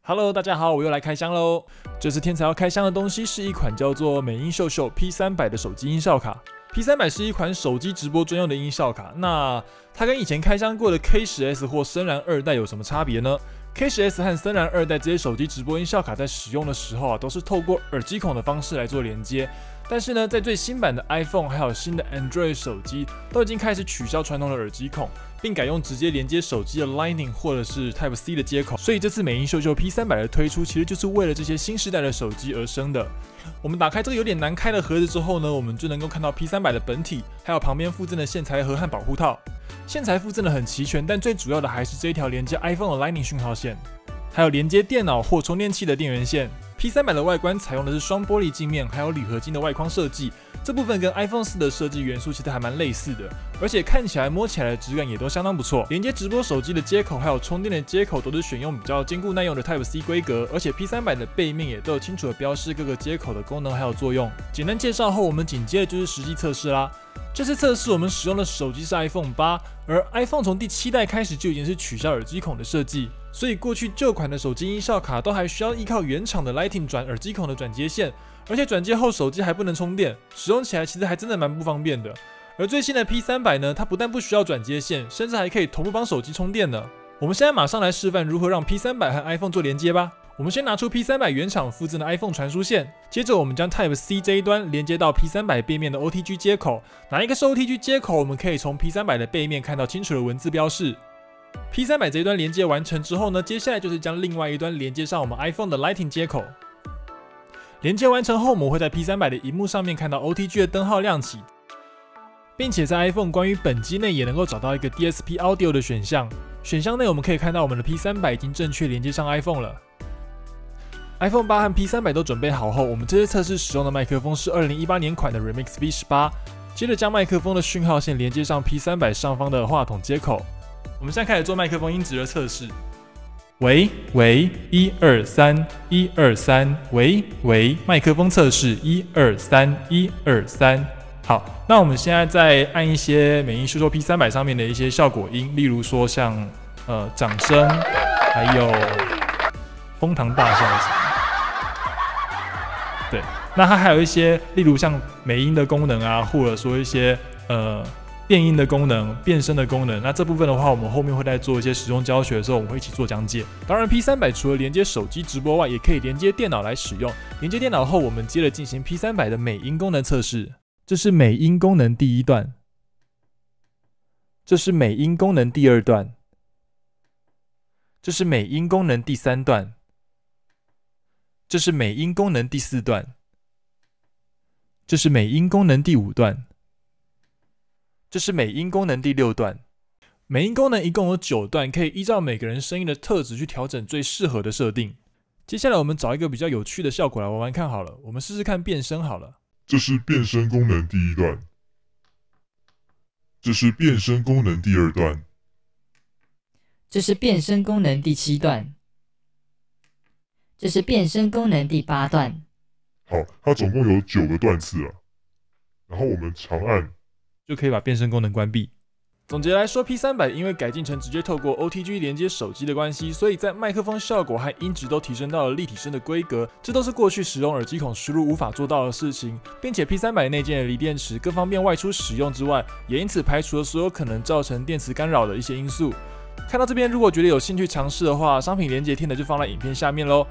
Hello， 大家好，我又来开箱喽。这次天才要开箱的东西是一款叫做美音秀秀 P300 的手机音效卡。P300 是一款手机直播专用的音效卡，那它跟以前开箱过的 K10S 或森然2代有什么差别呢？K10S 和森然2代这些手机直播音效卡在使用的时候都是透过耳机孔的方式来做连接。但是呢，在最新版的 iPhone 还有新的 Android 手机都已经开始取消传统的耳机孔，并改用直接连接手机的 Lightning 或者是 Type C 的接口。所以这次美音秀秀 P300 的推出，其实就是为了这些新时代的手机而生的。我们打开这个有点难开的盒子之后呢，我们就能够看到 P300 的本体，还有旁边附赠的线材盒和保护套。线材附赠的很齐全，但最主要的还是这一条连接 iPhone 的 Lightning 讯号线，还有连接电脑或充电器的电源线。P300 的外观采用的是双玻璃镜面，还有铝合金的外框设计，这部分跟 iPhone 4的设计元素其实还蛮类似的，而且看起来摸起来的质感也都相当不错。连接直播手机的接口还有充电的接口都是选用比较坚固耐用的 Type C 规格，而且 P300 的背面也都有清楚的标示各个接口的功能还有作用。简单介绍后，我们紧接着就是实际测试啦。这次测试我们使用的手机是 iPhone 8，而 iPhone 从第7代开始就已经是取消耳机孔的设计，所以过去旧款的手机音效卡都还需要依靠原厂的 Lightning 转耳机孔的转接线，而且转接后手机还不能充电，使用起来其实还真的蛮不方便的。而最新的 P300 呢，它不但不需要转接线，甚至还可以同步帮手机充电呢。我们现在马上来示范如何让 P300 和 iPhone 做连接吧。我们先拿出 P300 原厂附赠的 iPhone 传输线，接着我们将 Type C 这一端连接到 P300 背面的 OTG 接口。哪一个是 OTG 接口，我们可以从 P300 的背面看到清楚的文字标示。P300 这一端连接完成之后呢，接下来就是将另外一端连接上我们 iPhone 的 Lightning 接口。连接完成后，我们会在 P300 的萤幕上面看到 OTG 的灯号亮起，并且在 iPhone 关于本机内也能够找到一个 DSP Audio 的选项。选项内我们可以看到我们的 P300 已经正确连接上 iPhone 了。iPhone 8和 P300 都准备好后，我们这次测试使用的麦克风是2018年款的 Remix V18。接着将麦克风的讯号线连接上 P300 上方的话筒接口。我们现在开始做麦克风音质的测试。喂喂，123 123，喂喂，麦克风测试123 123。好，那我们现在再按一些美音秀秀 P300 上面的一些效果音，例如说像掌声，还有哄堂大笑声。对，那它还有一些，例如像美音的功能啊，或者说一些电音的功能、变声的功能。那这部分的话，我们后面会在做一些使用教学的时候，我们会一起做讲解。当然 ，P300 除了连接手机直播外，也可以连接电脑来使用。连接电脑后，我们接着进行 P300 的美音功能测试。这是美音功能第1段，这是美音功能第2段，这是美音功能第3段，这是美音功能第4段，这是美音功能第5段，这是美音功能第6段。美音功能一共有9段，可以依照每个人声音的特质去调整最适合的设定。接下来我们找一个比较有趣的效果来玩玩看好了，我们试试看变声好了。这是变声功能第1段，这是变声功能第2段，这是变声功能第7段，这是变声功能第8段。好，它总共有9个段次啊。然后我们长按就可以把变声功能关闭。总结来说 ，P300 因为改进成直接透过 OTG 连接手机的关系，所以在麦克风效果和音质都提升到了立体声的规格，这都是过去使用耳机孔输入无法做到的事情。并且 P300 内建的锂电池更方便外出使用之外，也因此排除了所有可能造成电磁干扰的一些因素。看到这边，如果觉得有兴趣尝试的话，商品连结贴的就放在影片下面喽。